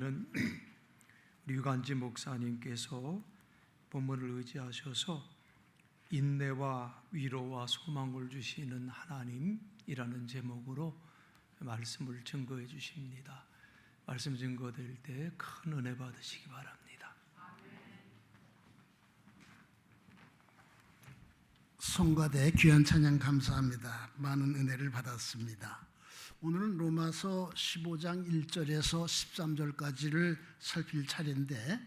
는 우리 유관지 목사님께서 본문을 의지하셔서 인내와 위로와 소망을 주시는 하나님이라는 제목으로 말씀을 증거해 주십니다. 말씀 증거될 때 큰 은혜 받으시기 바랍니다. 성가대 귀한 찬양 감사합니다. 많은 은혜를 받았습니다. 오늘은 로마서 15장 1절에서 13절까지를 살필 차례인데,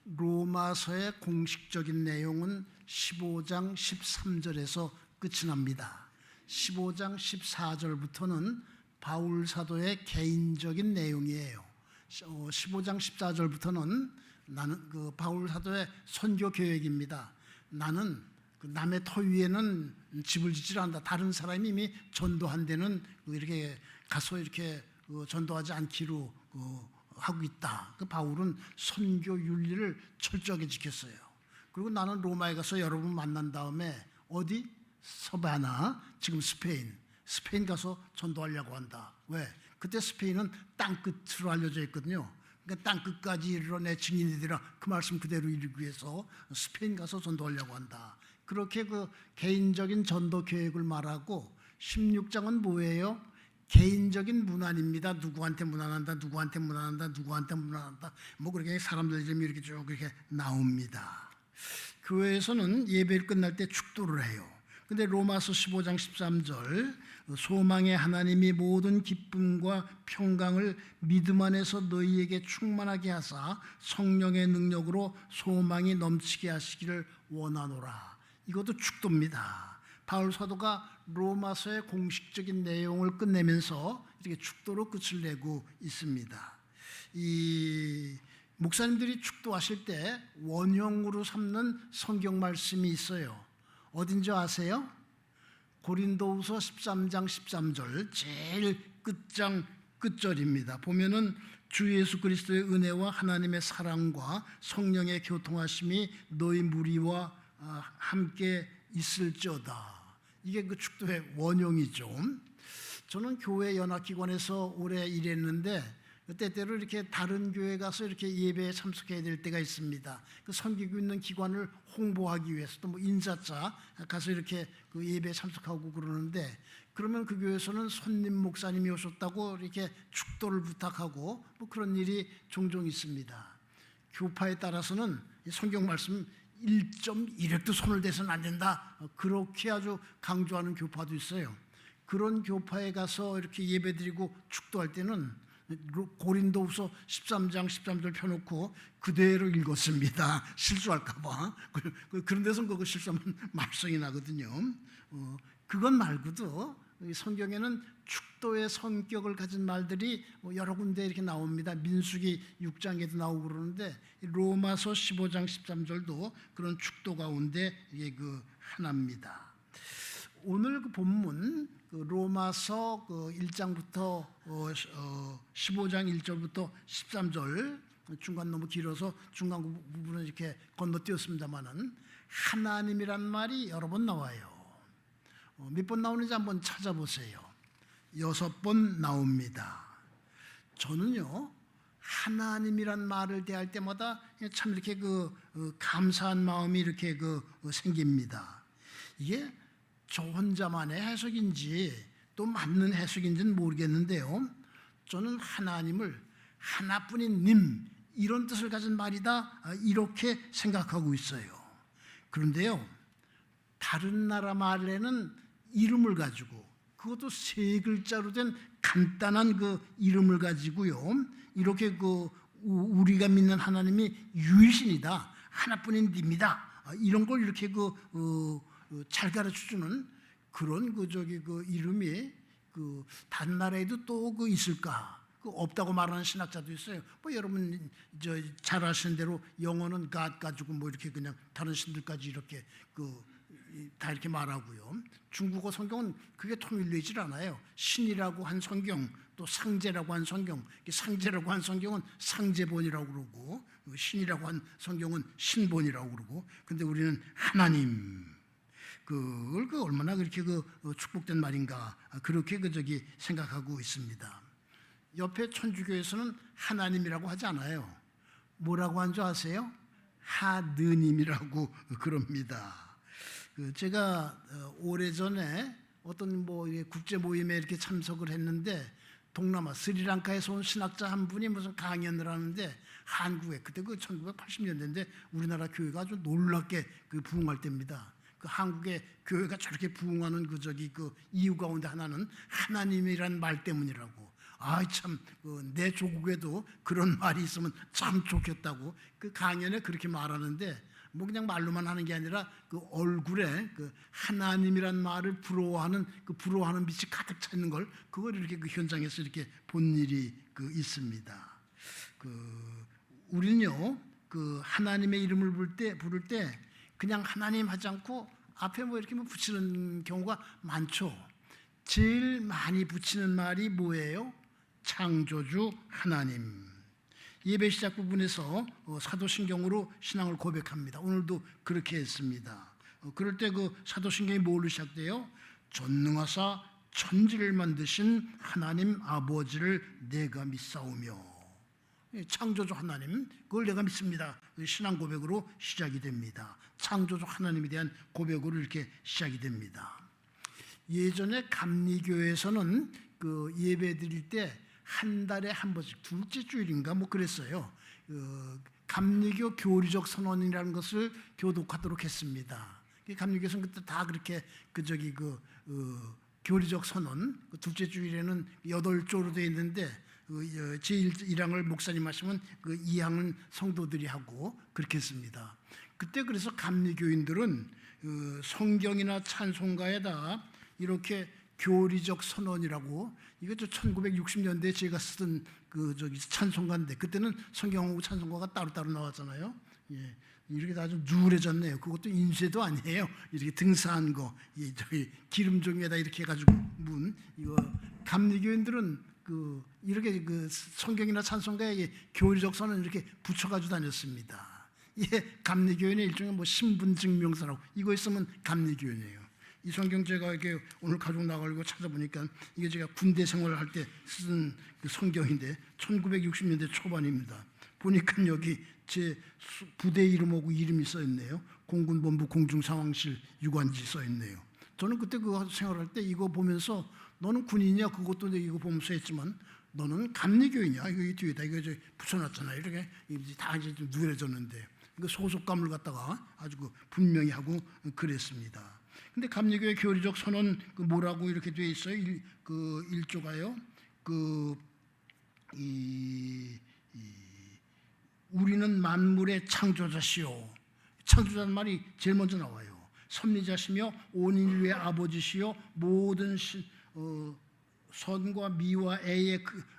로마서의 공식적인 내용은 15장 13절에서 끝이 납니다. 15장 14절부터는 바울 사도의 개인적인 내용이에요. 15장 14절부터는 바울 사도의 선교 계획입니다. 나는 남의 터 위에는 집을 짓지 않는다. 다른 사람이 이미 전도한 데는 이렇게 가서 이렇게 전도하지 않기로 하고 있다. 바울은 선교 윤리를 철저하게 지켰어요. 그리고 나는 로마에 가서 여러분 만난 다음에 어디? 서바나, 지금 스페인 가서 전도하려고 한다. 왜? 그때 스페인은 땅끝으로 알려져 있거든요. 그러니까 땅끝까지 이르러 내 증인이 되라, 그 말씀 그대로 이루기 위해서 스페인 가서 전도하려고 한다. 그렇게 그 개인적인 전도 계획을 말하고, 16장은 뭐예요? 개인적인 문안입니다. 누구한테 문안한다, 누구한테 문안한다, 누구한테 문안한다. 뭐 그렇게 사람들 이름이 이렇게 쭉 이렇게 나옵니다. 교회에서는 예배를 끝날 때 축도를 해요. 근데 로마서 15장 13절, 소망의 하나님이 모든 기쁨과 평강을 믿음 안에서 너희에게 충만하게 하사 성령의 능력으로 소망이 넘치게 하시기를 원하노라. 이것도 축도입니다. 바울 사도가 로마서의 공식적인 내용을 끝내면서 이렇게 축도로 끝을 내고 있습니다. 이 목사님들이 축도하실 때 원형으로 삼는 성경 말씀이 있어요. 어딘지 아세요? 고린도후서 13장 13절, 제일 끝장 끝절입니다. 보면은 주 예수 그리스도의 은혜와 하나님의 사랑과 성령의 교통하심이 너희 무리와 함께 있을지어다. 이게 그 축도의 원형이죠. 저는 교회 연합기관에서 오래 일했는데, 때때로 이렇게 다른 교회 가서 이렇게 예배에 참석해야 될 때가 있습니다. 그 섬기고 있는 기관을 홍보하기 위해서 또 뭐 인사차 가서 이렇게 그 예배에 참석하고 그러는데, 그러면 그 교회에서는 손님 목사님이 오셨다고 이렇게 축도를 부탁하고 뭐 그런 일이 종종 있습니다. 교파에 따라서는 성경 말씀 1.1획도 손을 대서는 안 된다, 그렇게 아주 강조하는 교파도 있어요. 그런 교파에 가서 이렇게 예배드리고 축도할 때는 고린도후서 13장 13절 펴놓고 그대로 읽었습니다. 실수할까 봐. 그런 데서 그거 실수하면 말썽이 나거든요. 그것 말고도 성경에는 축도의 성격을 가진 말들이 여러 군데 이렇게 나옵니다. 민수기 6장에도 나오고 그러는데, 로마서 15장 13절도 그런 축도 가운데 이게 그 하나입니다. 오늘 그 본문 로마서 1장부터 15장 1절부터 13절, 중간 너무 길어서 중간 부분은 이렇게 건너뛰었습니다만은, 하나님이란 말이 여러 번 나와요. 몇 번 나오는지 한번 찾아보세요. 6번 나옵니다. 저는요, 하나님이란 말을 대할 때마다 참 이렇게 감사한 마음이 이렇게 생깁니다. 이게 저 혼자만의 해석인지 또 맞는 해석인지는 모르겠는데요, 저는 하나님을 하나뿐인 님, 이런 뜻을 가진 말이다, 이렇게 생각하고 있어요. 그런데요, 다른 나라 말에는 이름을 가지고, 그것도 3글자로 된 간단한 그 이름을 가지고요, 이렇게 우리가 믿는 하나님이 유일신이다, 하나뿐인 님이다, 이런 걸 이렇게 잘 가르쳐주는 그런 이름이 다른 나라에도 또 있을까? 없다고 말하는 신학자도 있어요. 뭐 여러분 잘 아시는 대로 영어는 God 가지고 뭐 이렇게 그냥 다른 신들까지 이렇게 다 이렇게 말하고요. 중국어 성경은 그게 통일되질 않아요. 신이라고 한 성경, 또 상제라고 한 성경, 상제라고 한 성경은 상제본이라고 그러고, 신이라고 한 성경은 신본이라고 그러고, 근데 우리는 하나님, 그걸 얼마나 그렇게 축복된 말인가, 그렇게 생각하고 있습니다. 옆에 천주교에서는 하나님이라고 하지 않아요. 뭐라고 한 줄 아세요? 하느님이라고 그럽니다. 제가 오래전에 어떤 국제 모임에 이렇게 참석을 했는데 동남아 스리랑카에서 온 신학자 한 분이 무슨 강연을 하는데 한국에 그때 1980년대인데 우리나라 교회가 아주 놀랍게 부흥할 때입니다. 한국의 교회가 저렇게 부흥하는 그 이유 가운데 하나는 하나님이란 말 때문이라고. 참 내 조국에도 그런 말이 있으면 참 좋겠다고 그 강연에 그렇게 말하는데 그냥 말로만 하는 게 아니라 그 얼굴에 하나님이란 말을 부러워하는 부러워하는 빛이 가득 차 있는 걸 그걸 이렇게 현장에서 이렇게 본 일이 있습니다. 우리는요 하나님의 이름을 부를 때 그냥 하나님 하지 않고 앞에 이렇게 붙이는 경우가 많죠. 제일 많이 붙이는 말이 뭐예요? 창조주 하나님. 예배 시작 부분에서 사도신경으로 신앙을 고백합니다. 오늘도 그렇게 했습니다. 그럴 때 사도신경이 뭘로 시작돼요? 전능하사 천지를 만드신 하나님 아버지를 내가 믿사오며. 창조주 하나님, 그걸 내가 믿습니다. 신앙 고백으로 시작이 됩니다. 창조주 하나님에 대한 고백으로 이렇게 시작이 됩니다. 예전에 감리교에서는 예배 드릴 때 한 달에 한 번씩 둘째 주일인가 그랬어요. 감리교 교리적 선언이라는 것을 교독하도록 했습니다. 감리교에서는 그때 다 그렇게 교리적 선언 둘째 주일에는 8조로 되어 있는데 제1항을 목사님 하시면 2항은 성도들이 하고 그렇게 했습니다. 그때 그래서 감리교인들은 성경이나 찬송가에다 이렇게 교리적 선언이라고 이것도 1960년대에 제가 쓰던 찬송가인데 그때는 성경하고 찬송가가 따로따로 나왔잖아요. 예, 이렇게 아주 누래졌네요. 그것도 인쇄도 아니에요. 이렇게 등사한 거, 저기 기름종이에다 이렇게 해가지고 이거 감리교인들은 이렇게 성경이나 찬송가에 교리적 선언 이렇게 붙여가지고 다녔습니다. 이게 감리교인의 일종의 신분증명서라고 이거 있으면 감리교인이에요. 이 성경 제가 이렇게 오늘 가지고 나가려고 찾아보니까 이게 제가 군대 생활을 할 때 쓰던 성경인데 1960년대 초반입니다. 보니까 여기 제 부대 이름하고 이름이 써 있네요. 공군본부 공중상황실 유관지 써 있네요. 저는 그때 그거 생활할 때 이거 보면서 너는 군인이야 그것도 이거 보면서 했지만 너는 감리교인이야 이거 뒤에다 이거 붙여놨잖아요. 이렇게 다 이제 좀 누래졌는데 이거 소속감을 갖다가 아주 분명히 하고 그랬습니다. 근데 감리교의 교리적 선언 뭐라고 이렇게 되어 있어요? 1조가요. 우리는 만물의 창조자시요. 창조자는 말이 제일 먼저 나와요. 섭리자시며 온 인류의 아버지시요 모든 선과 미와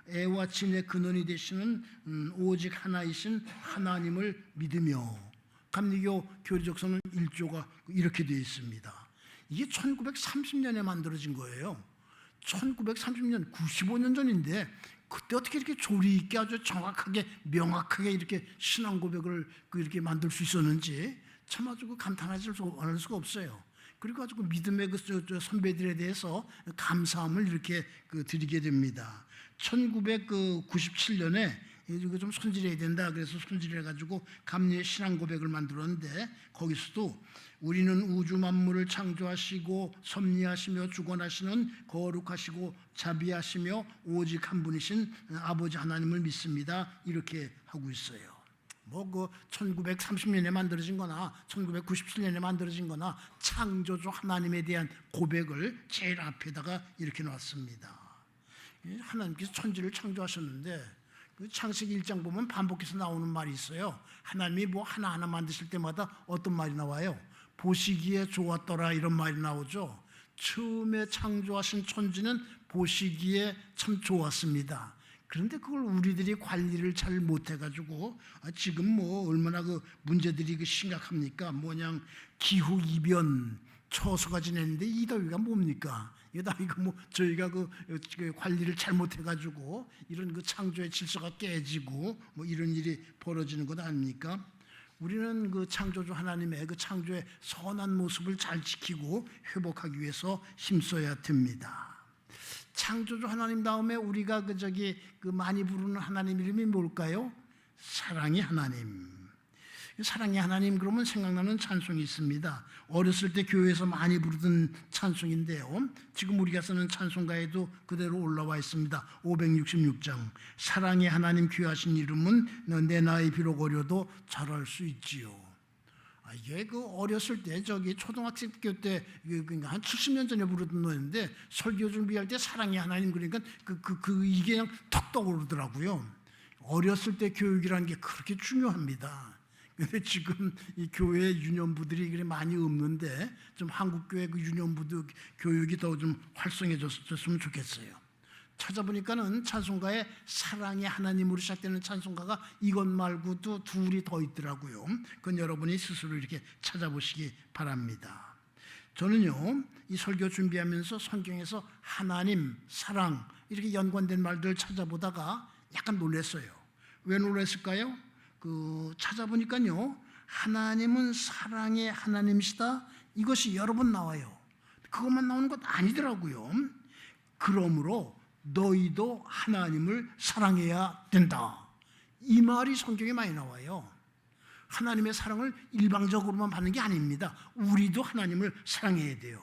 애와 진의 근원이 되시는 오직 하나이신 하나님을 믿으며. 감리교 교리적 선언 1조가 이렇게 되어 있습니다. 이게 1930년에 만들어진 거예요. 1930년 95년 전인데 그때 어떻게 이렇게 조리 있게 아주 정확하게 명확하게 이렇게 신앙 고백을 이렇게 만들 수 있었는지 참 아주 감탄하지 않을 수가 없어요. 그리고 아주 믿음의 선배들에 대해서 감사함을 이렇게 드리게 됩니다. 1997년에 이거 좀 손질해야 된다. 그래서 손질해가지고 감리의 신앙 고백을 만들었는데 거기서도 우리는 우주 만물을 창조하시고 섭리하시며 주권하시는 거룩하시고 자비하시며 오직 한 분이신 아버지 하나님을 믿습니다. 이렇게 하고 있어요. 1930년에 만들어진 거나 1997년에 만들어진 거나 창조주 하나님에 대한 고백을 제일 앞에다가 이렇게 놨습니다. 하나님께서 천지를 창조하셨는데 창세기 1장 보면 반복해서 나오는 말이 있어요. 하나님이 하나하나 만드실 때마다 어떤 말이 나와요? 보시기에 좋았더라 이런 말이 나오죠. 처음에 창조하신 천지는 보시기에 참 좋았습니다. 그런데 그걸 우리들이 관리를 잘 못해가지고 지금 얼마나 문제들이 심각합니까? 기후 이변 처서가 지냈는데 이 더위가 뭡니까? 이거 저희가 관리를 잘못해가지고 이런 창조의 질서가 깨지고 이런 일이 벌어지는 것 아닙니까? 우리는 창조주 하나님의 창조의 선한 모습을 잘 지키고 회복하기 위해서 힘써야 됩니다. 창조주 하나님 다음에 우리가 그 많이 부르는 하나님 이름이 뭘까요? 사랑의 하나님. 사랑의 하나님 그러면 생각나는 찬송이 있습니다. 어렸을 때 교회에서 많이 부르던 찬송인데요. 지금 우리가 쓰는 찬송가에도 그대로 올라와 있습니다. 566장. 사랑의 하나님 귀하신 이름은 내 나이 비록 어려도 잘할 수 있지요. 이게 그 어렸을 때 초등학생 때 그러니까 한 70년 전에 부르던 노래인데 설교 준비할 때 사랑의 하나님 그러니까 이게 그냥 턱 떠오르더라고요. 어렸을 때 교육이라는 게 그렇게 중요합니다. 근데 지금 이 교회 유년부들이 그래 많이 없는데 좀 한국 교회 그 유년부들 교육이 더 좀 활성해졌으면 좋겠어요. 찾아보니까는 찬송가에 사랑의 하나님으로 시작되는 찬송가가 이것 말고도 둘이 더 있더라고요. 그건 여러분이 스스로 이렇게 찾아보시기 바랍니다. 저는요, 이 설교 준비하면서 성경에서 하나님, 사랑 이렇게 연관된 말들을 찾아보다가 약간 놀랐어요. 왜 놀랐을까요? 찾아보니까요, 하나님은 사랑의 하나님이시다. 이것이 여러 번 나와요. 그것만 나오는 것 아니더라고요. 그러므로 너희도 하나님을 사랑해야 된다. 이 말이 성경에 많이 나와요. 하나님의 사랑을 일방적으로만 받는 게 아닙니다. 우리도 하나님을 사랑해야 돼요.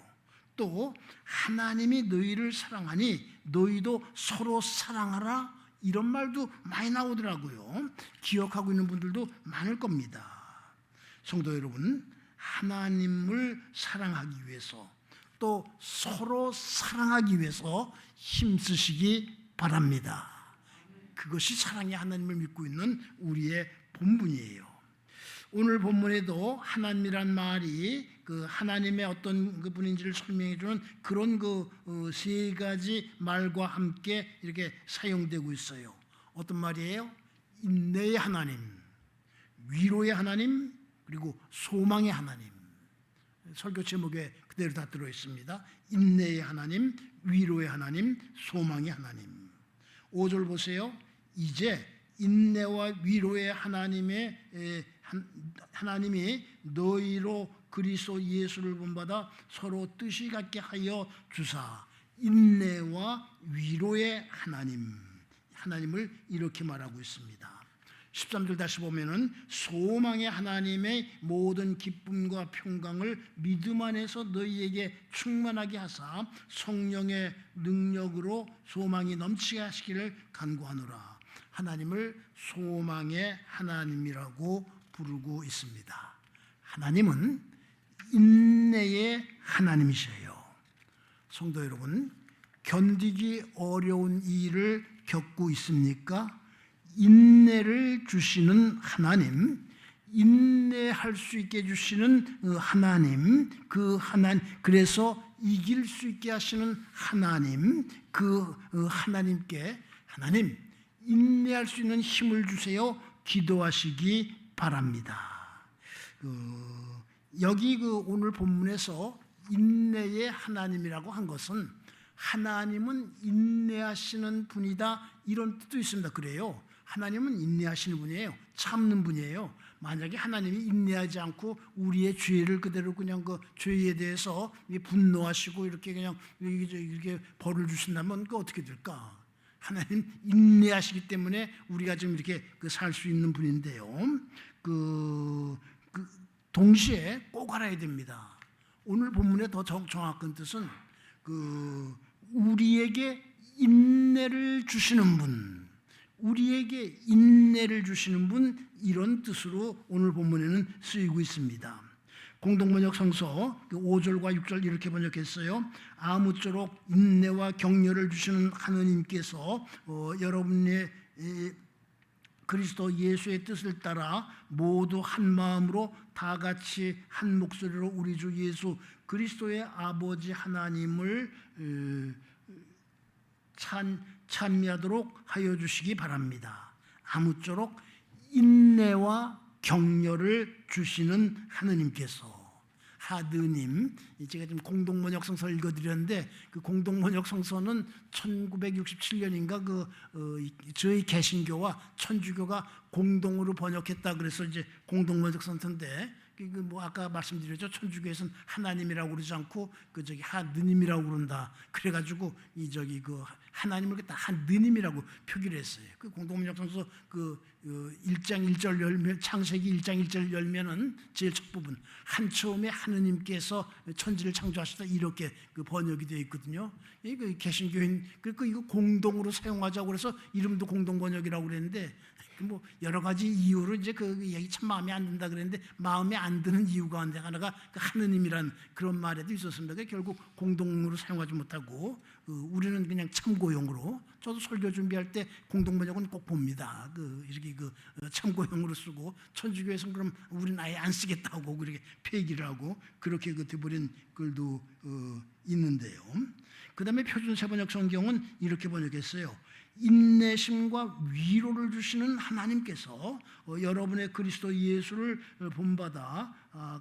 또 하나님이 너희를 사랑하니 너희도 서로 사랑하라. 이런 말도 많이 나오더라고요. 기억하고 있는 분들도 많을 겁니다. 성도 여러분, 하나님을 사랑하기 위해서 또 서로 사랑하기 위해서 힘쓰시기 바랍니다. 그것이 사랑의 하나님을 믿고 있는 우리의 본분이에요. 오늘 본문에도 하나님이란 말이 그 하나님의 어떤 그 분인지를 설명해 주는 그런 세 가지 말과 함께 이렇게 사용되고 있어요. 어떤 말이에요? 인내의 하나님, 위로의 하나님, 그리고 소망의 하나님. 설교 제목에 그대로 다 들어 있습니다. 인내의 하나님, 위로의 하나님, 소망의 하나님. 5절 보세요. 이제 인내와 위로의 하나님이 너희로 그리스도 예수를 본받아 서로 뜻이 같게 하여 주사. 인내와 위로의 하나님을 이렇게 말하고 있습니다. 13절 다시 보면은 소망의 하나님의 모든 기쁨과 평강을 믿음 안에서 너희에게 충만하게 하사 성령의 능력으로 소망이 넘치게 하시기를 간구하노라. 하나님을 소망의 하나님이라고 부르고 있습니다. 하나님은 인내의 하나님이셔요. 성도 여러분, 견디기 어려운 일을 겪고 있습니까? 인내를 주시는 하나님, 인내할 수 있게 해주시는 하나님, 그래서 이길 수 있게 하시는 하나님, 하나님께 하나님 인내할 수 있는 힘을 주세요. 기도하시기 바랍니다. 여기 오늘 본문에서 인내의 하나님이라고 한 것은 하나님은 인내하시는 분이다 이런 뜻도 있습니다. 그래요. 하나님은 인내하시는 분이에요. 참는 분이에요. 만약에 하나님이 인내하지 않고 우리의 죄를 그대로 그냥 그 죄에 대해서 분노하시고 이렇게 그냥 이렇게 벌을 주신다면 그 어떻게 될까? 하나님 인내하시기 때문에 우리가 지금 이렇게 살 수 있는 분인데요. 동시에 꼭 알아야 됩니다. 오늘 본문의 더 정확한 뜻은 우리에게 인내를 주시는 분, 우리에게 인내를 주시는 분 이런 뜻으로 오늘 본문에는 쓰이고 있습니다. 공동번역 성서 5절과 6절 이렇게 번역했어요. 아무쪼록 인내와 격려를 주시는 하느님께서 여러분의 그리스도 예수의 뜻을 따라 모두 한 마음으로 다 같이 한 목소리로 우리 주 예수 그리스도의 아버지 하나님을 찬미하도록 하여 주시기 바랍니다. 아무쪼록 인내와 격려를 주시는 하느님께서, 하느님, 제가 지금 공동번역 성서를 읽어드렸는데 그 공동번역 성서는 1967년인가 저희 개신교와 천주교가 공동으로 번역했다 그래서 이제 공동번역 성서인데 뭐 아까 말씀드렸죠. 천주교에서는 하나님이라고 그러지 않고 하느님이라고 그런다. 그래가지고 그 하나님을 다 하느님이라고 표기를 했어요. 그 공동문학성서 1장 1절 열면, 창세기 1장 1절 열면은 제일 첫 부분 한 처음에 하느님께서 천지를 창조하시다 이렇게 번역이 되어 있거든요. 그 개신교인 이거 공동으로 사용하자고 그래서 이름도 공동 번역이라고 그랬는데 뭐 여러 가지 이유로 이제 그 얘기 참 마음에 안 든다 그랬는데 마음에 안 드는 이유 가운데 하나가 하느님이란 그런 말에도 있었습니다. 결국 공동으로 사용하지 못하고 우리는 그냥 참고용으로, 저도 설교 준비할 때 공동 번역은 꼭 봅니다. 이렇게 참고용으로 쓰고, 천주교에서는 그럼 우리는 아예 안 쓰겠다고 그렇게 폐기를 하고 그렇게 돼버린 글도 있는데요. 그 다음에 표준세번역 성경은 이렇게 번역했어요. 인내심과 위로를 주시는 하나님께서 여러분의 그리스도 예수를 본받아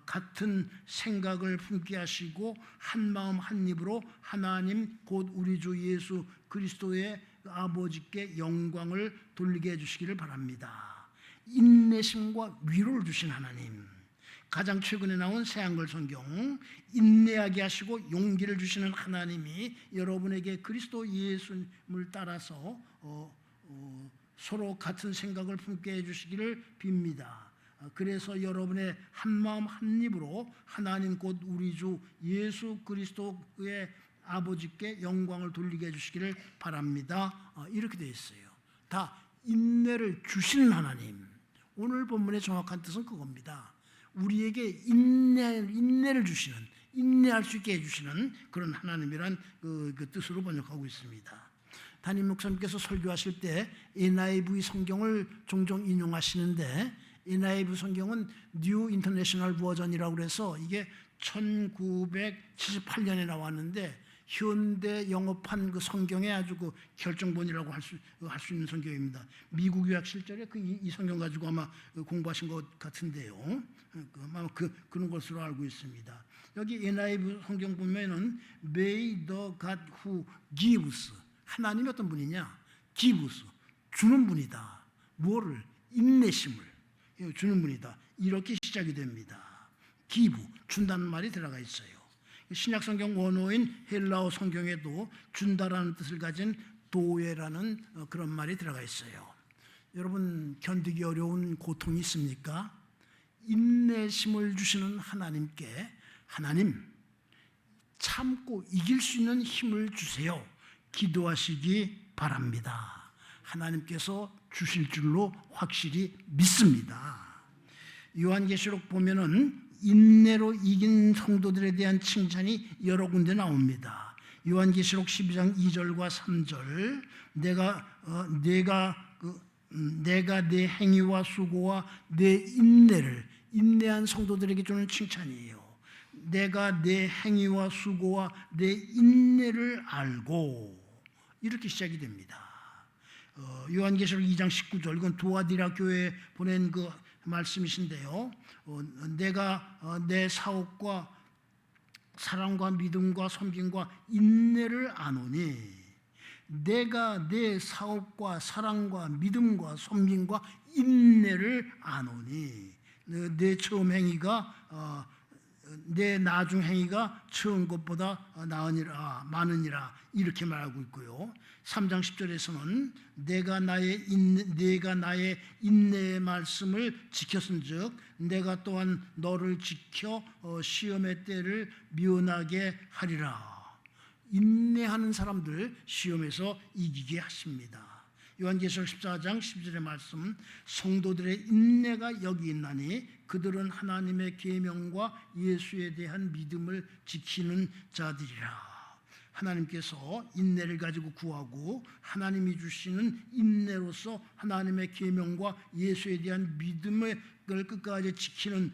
같은 생각을 품게 하시고 한 마음 한 입으로 하나님 곧 우리 주 예수 그리스도의 아버지께 영광을 돌리게 해주시기를 바랍니다. 인내심과 위로를 주신 하나님, 가장 최근에 나온 새한글 성경, 인내하게 하시고 용기를 주시는 하나님이 여러분에게 그리스도 예수님을 따라서 서로 같은 생각을 품게 해주시기를 빕니다. 그래서 여러분의 한마음 한입으로 하나님 곧 우리 주 예수 그리스도의 아버지께 영광을 돌리게 해주시기를 바랍니다. 이렇게 되어 있어요. 다 인내를 주시는 하나님. 오늘 본문의 정확한 뜻은 그겁니다. 우리에게 인내를 주시는, 인내할 수 있게 해주시는 그런 하나님이란 그 뜻으로 번역하고 있습니다. 담임 목사님께서 설교하실 때 NIV 성경을 종종 인용하시는데, NIV 성경은 뉴 인터내셔널 버전이라고 그래서 이게 1978년에 나왔는데 현대 영어판 성경의 아주 결정본이라고 할 수 있는 성경입니다. 미국 유학 실절에 이 성경 가지고 아마 공부하신 것 같은데요. 아마 그런 것으로 알고 있습니다. 여기 NIV 성경 보면은 May the God who gives, 하나님이 어떤 분이냐? gives, 주는 분이다. 뭐를? 인내심을 주는 분이다. 이렇게 시작이 됩니다. give, 준다는 말이 들어가 있어요. 신약 성경 원어인 헬라어 성경에도 준다라는 뜻을 가진 도에라는 그런 말이 들어가 있어요. 여러분, 견디기 어려운 고통이 있습니까? 인내심을 주시는 하나님께 하나님 참고 이길 수 있는 힘을 주세요. 기도하시기 바랍니다. 하나님께서 주실 줄로 확실히 믿습니다. 요한계시록 보면은 인내로 이긴 성도들에 대한 칭찬이 여러 군데 나옵니다. 요한계시록 12장 2절과 3절, 내가 내 행위와 수고와 내 인내한 성도들에게 주는 칭찬이에요. 내가 내 행위와 수고와 내 인내를 알고, 이렇게 시작이 됩니다. 요한계시록 2장 19절, 이건 두아디라 교회에 보낸 말씀이신데요. 내가 내 사업과 사랑과 믿음과 섬김과 인내를 아노니, 내가 내 사업과 사랑과 믿음과 섬김과 인내를 아노니, 내 처음 행위가 내 나중 행위가 처음 것보다 나으니라, 많으니라, 이렇게 말하고 있고요. 3장 10절에서는 내가 나의 인내의 말씀을 지켰은즉 내가 또한 너를 지켜 시험의 때를 미워나게 하리라. 인내하는 사람들 시험에서 이기게 하십니다. 요한계시록 14장 10절의 말씀, 성도들의 인내가 여기 있나니 그들은 하나님의 계명과 예수에 대한 믿음을 지키는 자들이라. 하나님께서 인내를 가지고 구하고 하나님이 주시는 인내로서 하나님의 계명과 예수에 대한 믿음을 끝까지 지키는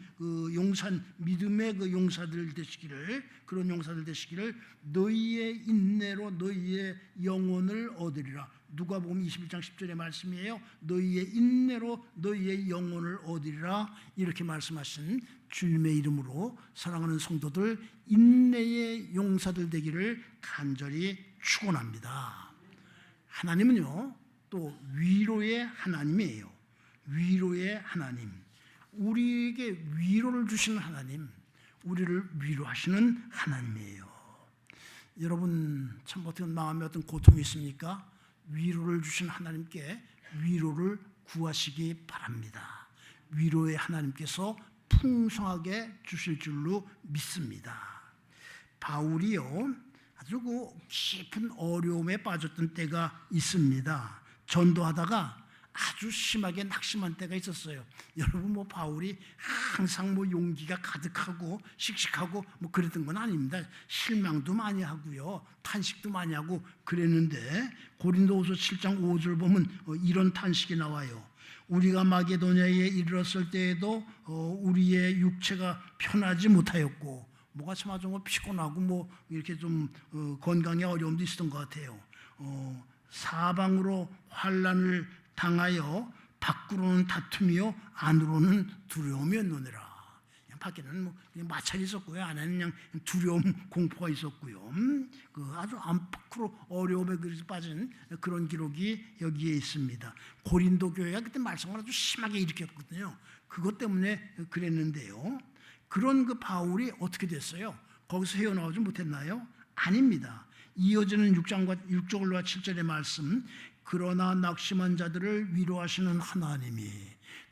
믿음의 용사들 되시기를, 그런 용사들 되시기를 너희의 인내로 너희의 영혼을 얻으리라. 누가복음 21장 10절의 말씀이에요. 너희의 인내로 너희의 영혼을 얻으리라, 이렇게 말씀하신 주님의 이름으로 사랑하는 성도들 인내의 용사들 되기를 간절히 축원합니다. 하나님은요 또 위로의 하나님이에요. 위로의 하나님. 우리에게 위로를 주시는 하나님, 우리를 위로하시는 하나님이에요. 여러분 참 어떤 마음에 어떤 고통이 있습니까? 위로를 주신 하나님께 위로를 구하시기 바랍니다. 위로의 하나님께서 풍성하게 주실 줄로 믿습니다. 바울이요, 아주 그 깊은 어려움에 빠졌던 때가 있습니다. 전도하다가 아주 심하게 낙심한 때가 있었어요. 여러분 뭐 바울이 항상 뭐 용기가 가득하고 씩씩하고 뭐 그랬던 건 아닙니다. 실망도 많이 하고요, 탄식도 많이 하고 그랬는데 고린도후서 7장 5절 보면 이런 탄식이 나와요. 우리가 마게도냐에 이르렀을 때에도 우리의 육체가 편하지 못하였고, 뭐가 참 아주 피곤하고 뭐 이렇게 좀 건강에 어려움도 있었던 것 같아요. 사방으로 환난을 당하여 밖으로는 다툼이요 안으로는 두려움이었노니라. 그냥 밖에는 뭐 그냥 마찰이 있었고요, 안에는 그냥 두려움, 공포가 있었고요. 그 아주 안팎으로 어려움에 빠진 그런 기록이 여기에 있습니다. 고린도 교회가 그때 말썽을 아주 심하게 일으켰거든요. 그것 때문에 그랬는데요. 그런 그 바울이 어떻게 됐어요? 거기서 헤어나오지 못했나요? 아닙니다. 이어지는 6절과 7절의 말씀, 그러나 낙심한 자들을 위로하시는 하나님이,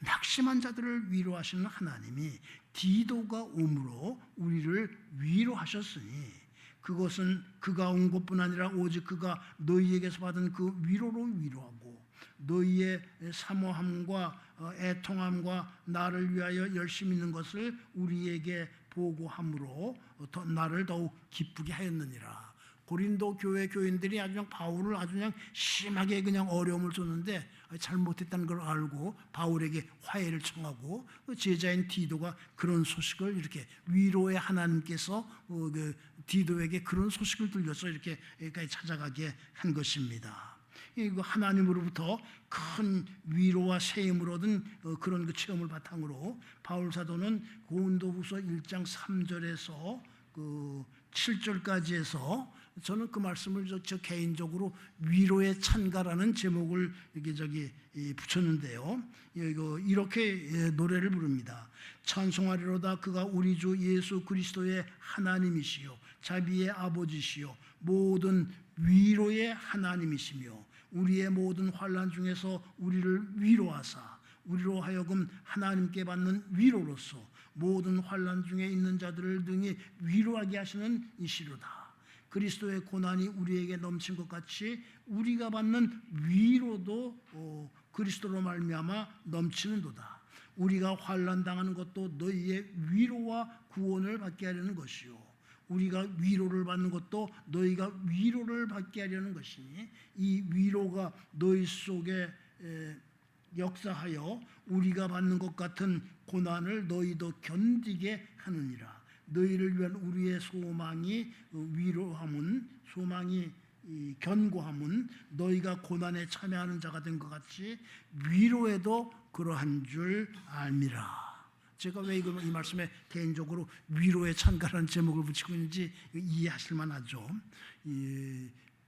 낙심한 자들을 위로하시는 하나님이 디도가 옴으로 우리를 위로하셨으니, 그것은 그가 온 것뿐 아니라 오직 그가 너희에게서 받은 그 위로로 위로하고 너희의 사모함과 애통함과 나를 위하여 열심히 있는 것을 우리에게 보고함으로 나를 더욱 기쁘게 하였느니라. 고린도 교회 교인들이 아주 그냥 바울을 아주 그냥 심하게 그냥 어려움을 줬는데 잘못했다는 걸 알고 바울에게 화해를 청하고, 제자인 디도가 그런 소식을 이렇게 위로의 하나님께서 디도에게 그런 소식을 들려서 이렇게 여기까지 찾아가게 한 것입니다. 하나님으로부터 큰 위로와 세임을 얻은 그런 그 체험을 바탕으로 바울 사도는 고린도후서 1장 3절에서 7절까지 해서, 저는 그 말씀을 저 개인적으로 위로의 찬가라는 제목을 이렇게 붙였는데요. 이렇게 노래를 부릅니다. 찬송하리로다 그가 우리 주 예수 그리스도의 하나님이시요 자비의 아버지시요 모든 위로의 하나님이시며 우리의 모든 환난 중에서 우리를 위로하사 우리로 하여금 하나님께 받는 위로로서 모든 환난 중에 있는 자들을 등이 위로하게 하시는 이시로다. 그리스도의 고난이 우리에게 넘친 것 같이 우리가 받는 위로도 그리스도로 말미암아 넘치는도다. 우리가 환난 당하는 것도 너희의 위로와 구원을 받게 하려는 것이요 우리가 위로를 받는 것도 너희가 위로를 받게 하려는 것이니 이 위로가 너희 속에 역사하여 우리가 받는 것 같은 고난을 너희도 견디게 하느니라. 너희를 위한 우리의 소망이 위로함은, 소망이 견고함은 너희가 고난에 참여하는 자가 된 것 같이 위로에도 그러한 줄 알미라. 제가 왜 이 말씀에 개인적으로 위로의 찬가라는 제목을 붙이고 있는지 이해하실 만하죠.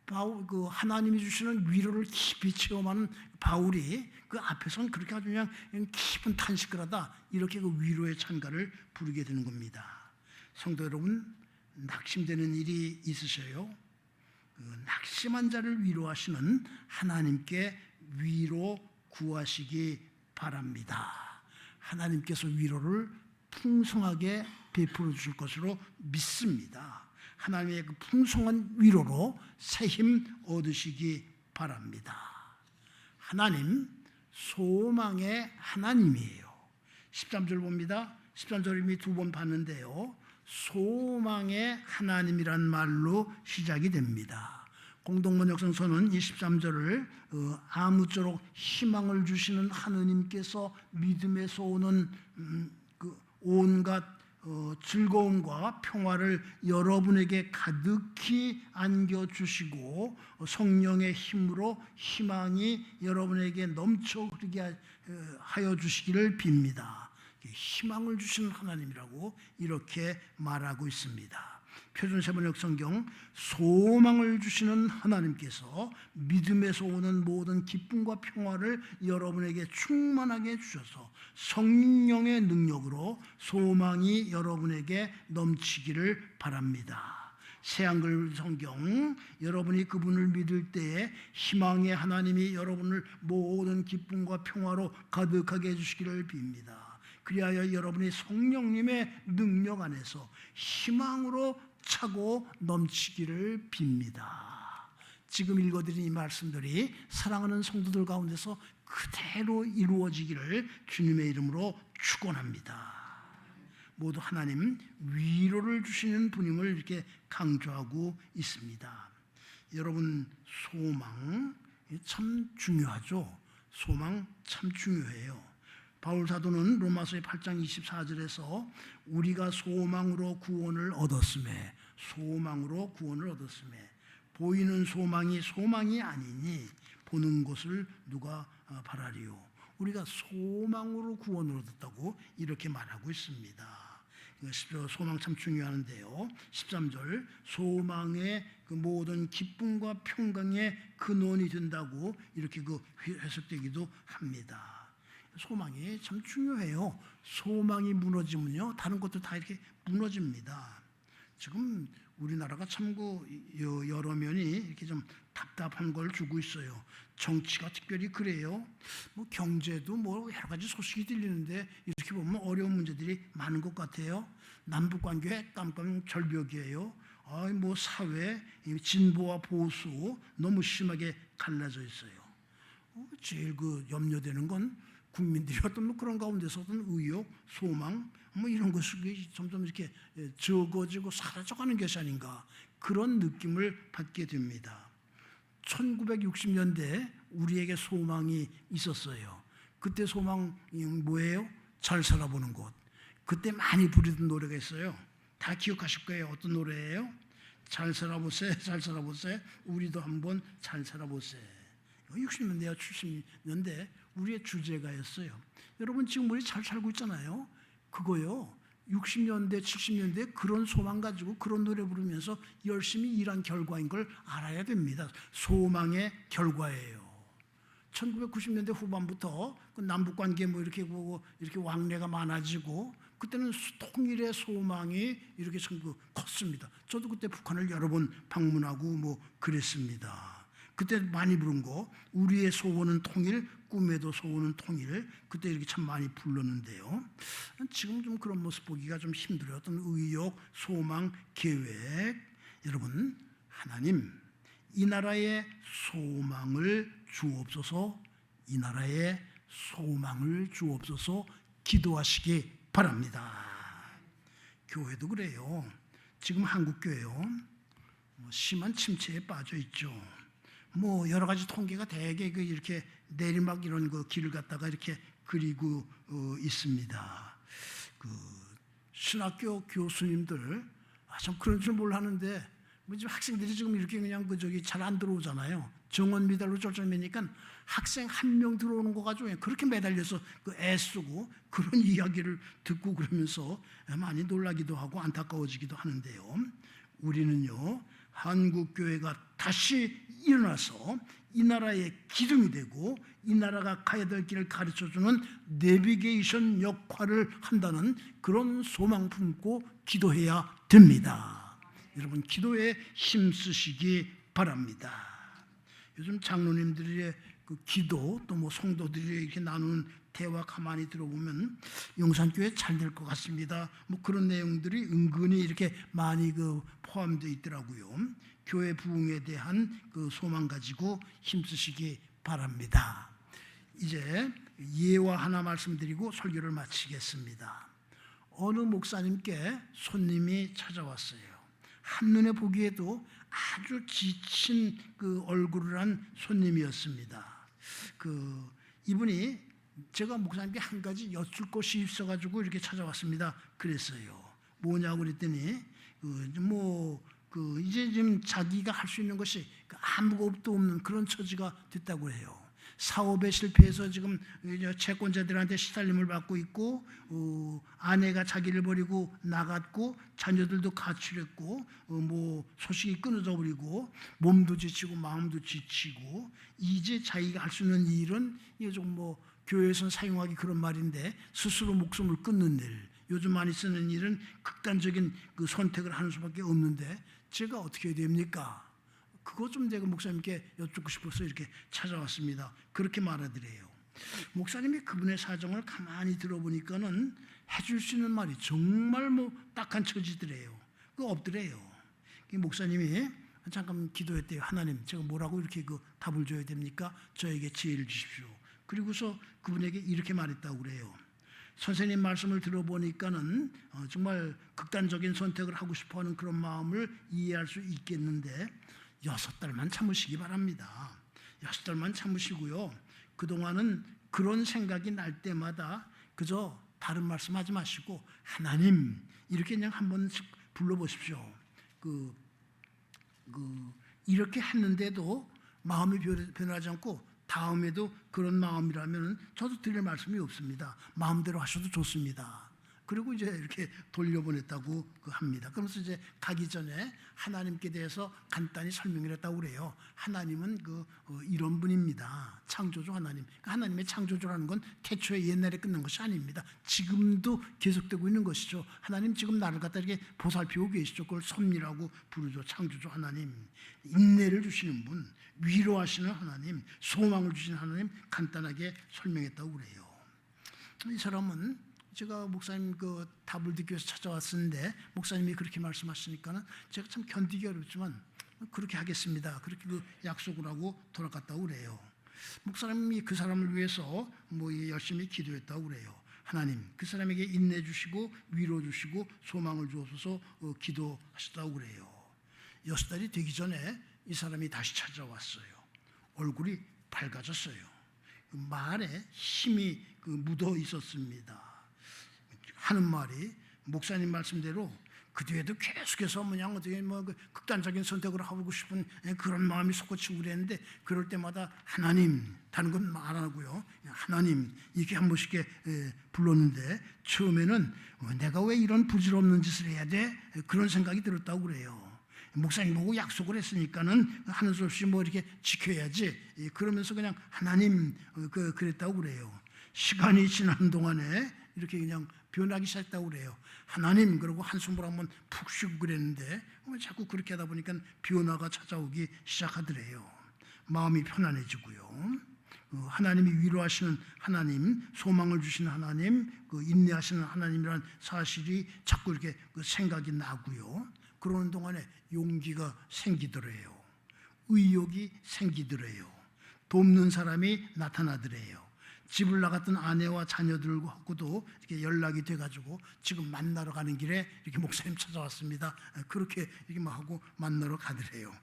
바울, 하나님이 주시는 위로를 깊이 체험하는 바울이 그 앞에서는 그렇게 아주 그냥 깊은 탄식을 하다 이렇게 그 위로의 찬가를 부르게 되는 겁니다. 성도 여러분, 낙심되는 일이 있으셔요? 낙심한 자를 위로하시는 하나님께 위로 구하시기 바랍니다. 하나님께서 위로를 풍성하게 베풀어 주실 것으로 믿습니다. 하나님의 그 풍성한 위로로 새 힘 얻으시기 바랍니다. 하나님, 소망의 하나님이에요. 13절 봅니다. 13절 이미 두 번 봤는데요. 소망의 하나님이란 말로 시작이 됩니다. 공동번역성서는 이 13절을 아무쪼록 희망을 주시는 하느님께서 믿음에서 오는 온갖 즐거움과 평화를 여러분에게 가득히 안겨주시고 성령의 힘으로 희망이 여러분에게 넘쳐 흐르게 하여 주시기를 빕니다. 희망을 주시는 하나님이라고 이렇게 말하고 있습니다. 표준세번역 성경, 소망을 주시는 하나님께서 믿음에서 오는 모든 기쁨과 평화를 여러분에게 충만하게 주셔서 성령의 능력으로 소망이 여러분에게 넘치기를 바랍니다. 새한글 성경, 여러분이 그분을 믿을 때에 희망의 하나님이 여러분을 모든 기쁨과 평화로 가득하게 해주시기를 빕니다. 그리하여 여러분이 성령님의 능력 안에서 희망으로 차고 넘치기를 빕니다. 지금 읽어드린 이 말씀들이 사랑하는 성도들 가운데서 그대로 이루어지기를 주님의 이름으로 축원합니다. 모두 하나님 위로를 주시는 분임을 이렇게 강조하고 있습니다. 여러분, 소망 참 중요하죠. 소망 참 중요해요. 바울 사도는 로마서의 8장 24절에서 우리가 소망으로 구원을 얻었음에, 소망으로 구원을 얻었음에, 보이는 소망이 아니니 보는 것을 누가 바라리요. 우리가 소망으로 구원을 얻었다고 이렇게 말하고 있습니다. 소망 참 중요한데요. 13절, 소망의 그 모든 기쁨과 평강의 근원이 된다고 이렇게 해석되기도 합니다. 소망이 참 중요해요. 소망이 무너지면요, 다른 것도 다 이렇게 무너집니다. 지금 우리나라가 참 여러 면이 이렇게 좀 답답한 걸 주고 있어요. 정치가 특별히 그래요. 뭐 경제도 뭐 여러 가지 소식이 들리는데 이렇게 보면 어려운 문제들이 많은 것 같아요. 남북 관계 깜깜절벽이에요. 뭐 사회 진보와 보수 너무 심하게 갈라져 있어요. 제일 염려되는 건 국민들이 어떤 그런 가운데서 어떤 의욕, 소망 뭐 이런 것이 점점 이렇게 적어지고 사라져가는 것이 아닌가, 그런 느낌을 받게 됩니다. 1960년대 우리에게 소망이 있었어요. 그때 소망이 뭐예요? 잘 살아보는 것. 그때 많이 부르던 노래가 있어요. 다 기억하실 거예요. 어떤 노래예요? 잘 살아보세, 잘 살아보세, 우리도 한번 잘 살아보세. 60년대와 70년대 우리의 주제가였어요. 여러분, 지금 우리 잘 살고 있잖아요. 그거요, 60년대 70년대 그런 소망 가지고 그런 노래 부르면서 열심히 일한 결과인 걸 알아야 됩니다. 소망의 결과예요. 1990년대 후반부터 그 남북관계 뭐 이렇게 보고 이렇게 왕래가 많아지고, 그때는 통일의 소망이 이렇게 참 컸습니다. 저도 그때 북한을 여러 번 방문하고 뭐 그랬습니다. 그때 많이 부른 거, 우리의 소원은 통일, 꿈에도 소원은 통일, 그때 이렇게 참 많이 불렀는데요. 지금 좀 그런 모습 보기가 좀 힘들어요. 어떤 의욕, 소망, 계획. 여러분, 하나님 이 나라에 소망을 주옵소서, 이 나라에 소망을 주옵소서 기도하시기 바랍니다. 교회도 그래요. 지금 한국교회요, 심한 침체에 빠져 있죠. 뭐 여러 가지 통계가 대개 이렇게 내리막 이런 길을 갖다가 이렇게 그리고 있습니다. 신학교 교수님들 참 그런 줄 몰랐는데 지금 학생들이 지금 이렇게 그냥 잘 안 들어오잖아요. 정원 미달로 쫄쫄매니까 학생 한 명 들어오는 거 가지고 그렇게 매달려서 애쓰고 그런 이야기를 듣고 그러면서 많이 놀라기도 하고 안타까워지기도 하는데요. 우리는요, 한국 교회가 다시 일어나서 이 나라의 기둥이 되고 이 나라가 가야 될 길을 가르쳐주는 내비게이션 역할을 한다는 그런 소망 품고 기도해야 됩니다. 여러분, 기도에 힘쓰시기 바랍니다. 요즘 장로님들의 기도, 또 뭐 성도들이 이렇게 나누는 대화 가만히 들어보면 용산교회 잘 될 것 같습니다. 뭐 그런 내용들이 은근히 이렇게 많이 포함되어 있더라고요. 교회 부흥에 대한 소망 가지고 힘쓰시기 바랍니다. 이제 예화 하나 말씀드리고 설교를 마치겠습니다. 어느 목사님께 손님이 찾아왔어요. 한눈에 보기에도 아주 지친 얼굴을 한 손님이었습니다. 이분이 제가 목사님께 한 가지 여쭐 것이 있어가지고 이렇게 찾아왔습니다. 그랬어요. 뭐냐고 그랬더니 이제 지금 자기가 할 수 있는 것이 아무것도 없는 그런 처지가 됐다고 해요. 사업에 실패해서 지금 채권자들한테 시달림을 받고 있고, 아내가 자기를 버리고 나갔고, 자녀들도 가출했고, 뭐 소식이 끊어져 버리고, 몸도 지치고 마음도 지치고, 이제 자기가 할 수 있는 일은 요즘 뭐 교회에서 사용하기 그런 말인데 스스로 목숨을 끊는 일, 요즘 많이 쓰는 일은 극단적인 그 선택을 하는 수밖에 없는데 제가 어떻게 해야 됩니까? 그것 좀 제가 목사님께 여쭙고 싶어서 이렇게 찾아왔습니다. 그렇게 말하더래요. 목사님이 그분의 사정을 가만히 들어보니까는 해줄 수 있는 말이 정말 뭐 딱한 처지더래요. 그거 없더래요. 목사님이 잠깐 기도했대요. 하나님, 제가 뭐라고 이렇게 그 답을 줘야 됩니까? 저에게 지혜를 주십시오. 그리고서 그분에게 이렇게 말했다고 그래요. 선생님 말씀을 들어보니까는 정말 극단적인 선택을 하고 싶어하는 그런 마음을 이해할 수 있겠는데 6달만 참으시기 바랍니다. 6달만 참으시고요. 그동안은 그런 생각이 날 때마다 그저 다른 말씀하지 마시고 하나님 이렇게 그냥 한 번씩 불러보십시오. 이렇게 했는데도 마음이 변하지 않고 다음에도 그런 마음이라면 저도 드릴 말씀이 없습니다. 마음대로 하셔도 좋습니다. 그리고 이제 이렇게 돌려보냈다고 합니다. 그러면서 이제 가기 전에 하나님께 대해서 간단히 설명을 했다고 그래요. 하나님은 이런 분입니다. 창조주 하나님. 하나님의 창조주라는 건 태초에 옛날에 끝난 것이 아닙니다. 지금도 계속되고 있는 것이죠. 하나님 지금 나를 갖다 이렇게 보살피고 계시죠. 그걸 섭리라고 부르죠. 창조주 하나님. 인내를 주시는 분, 위로하시는 하나님, 소망을 주시는 하나님 간단하게 설명했다고 그래요. 이 사람은 제가 목사님 그 답을 듣기 위해서 찾아왔었는데 목사님이 그렇게 말씀하시니까는 제가 참 견디기 어렵지만 그렇게 하겠습니다. 그렇게 그 약속을 하고 돌아갔다고 그래요. 목사님이 그 사람을 위해서 뭐 열심히 기도했다고 그래요. 하나님 그 사람에게 인내 주시고 위로 주시고 소망을 주옵소서 기도하셨다고 그래요. 6달이 되기 전에 이 사람이 다시 찾아왔어요. 얼굴이 밝아졌어요. 말에 힘이 묻어 있었습니다. 하는 말이 목사님 말씀대로 그 뒤에도 계속해서 그냥 어떻게 뭐 극단적인 선택을 하고 싶은 그런 마음이 솟구치고 그랬는데 그럴 때마다 하나님 다른 건 말 안 하고요. 하나님 이렇게 한 번씩 불렀는데 처음에는 내가 왜 이런 부질없는 짓을 해야 돼? 그런 생각이 들었다고 그래요. 목사님 보고 약속을 했으니까는 하는 수 없이 뭐 이렇게 지켜야지. 그러면서 그냥 하나님 그랬다고 그래요. 시간이 지나는 동안에 이렇게 그냥 변하기 시작했다고 그래요. 하나님 그러고 한숨을 한번 푹 쉬고 그랬는데 자꾸 그렇게 하다 보니까 변화가 찾아오기 시작하더래요. 마음이 편안해지고요. 하나님이 위로하시는 하나님, 소망을 주시는 하나님, 인내하시는 하나님이라는 사실이 자꾸 이렇게 생각이 나고요. 그러는 동안에 용기가 생기더래요. 의욕이 생기더래요. 돕는 사람이 나타나더래요. 집을 나갔던 아내와 자녀들하고도 이렇게 연락이 돼가지고 지금 만나러 가는 길에 이렇게 목사님 찾아왔습니다. 그렇게 이렇게 막 하고 만나러 가더래요.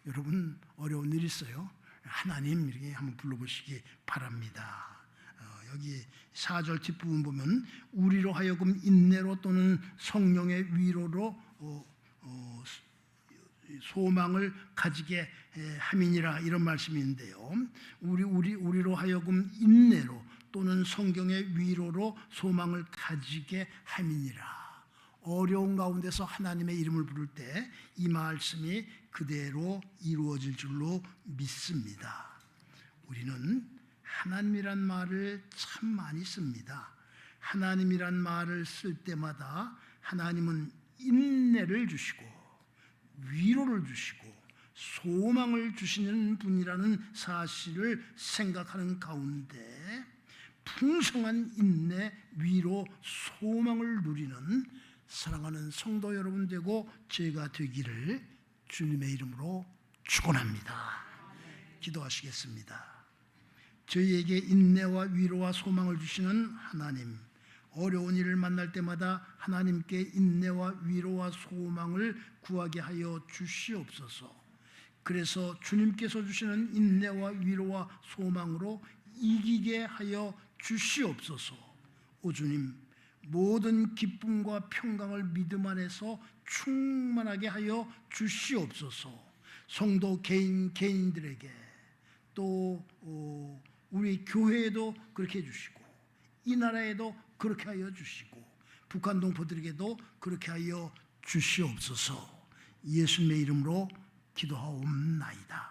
여러분 어려운 일 있어요? 하나님 이렇게 한번 불러보시기 바랍니다. 여기 4절 뒷부분 보면 우리로 하여금 인내로 또는 성령의 위로로 소망을 가지게 함이니라 이런 말씀인데요. 우리로 하여금 인내로 또는 성경의 위로로 소망을 가지게 함이니라. 어려운 가운데서 하나님의 이름을 부를 때 이 말씀이 그대로 이루어질 줄로 믿습니다. 우리는 하나님이란 말을 참 많이 씁니다. 하나님이란 말을 쓸 때마다 하나님은 인내를 주시고 위로를 주시고 소망을 주시는 분이라는 사실을 생각하는 가운데 풍성한 인내, 위로, 소망을 누리는 사랑하는 성도 여러분 되고 제가 되기를 주님의 이름으로 축원합니다. 기도하시겠습니다. 저희에게 인내와 위로와 소망을 주시는 하나님, 어려운 일을 만날 때마다 하나님께 인내와 위로와 소망을 구하게 하여 주시옵소서. 그래서 주님께서 주시는 인내와 위로와 소망으로 이기게 하여 주시옵소서. 오 주님, 모든 기쁨과 평강을 믿음 안에서 충만하게 하여 주시옵소서. 성도 개인들에게 또 우리 교회에도 그렇게 해주시고 이 나라에도 그렇게 하여 주시고 북한 동포들에게도 그렇게 하여 주시옵소서. 예수님의 이름으로 기도하옵나이다.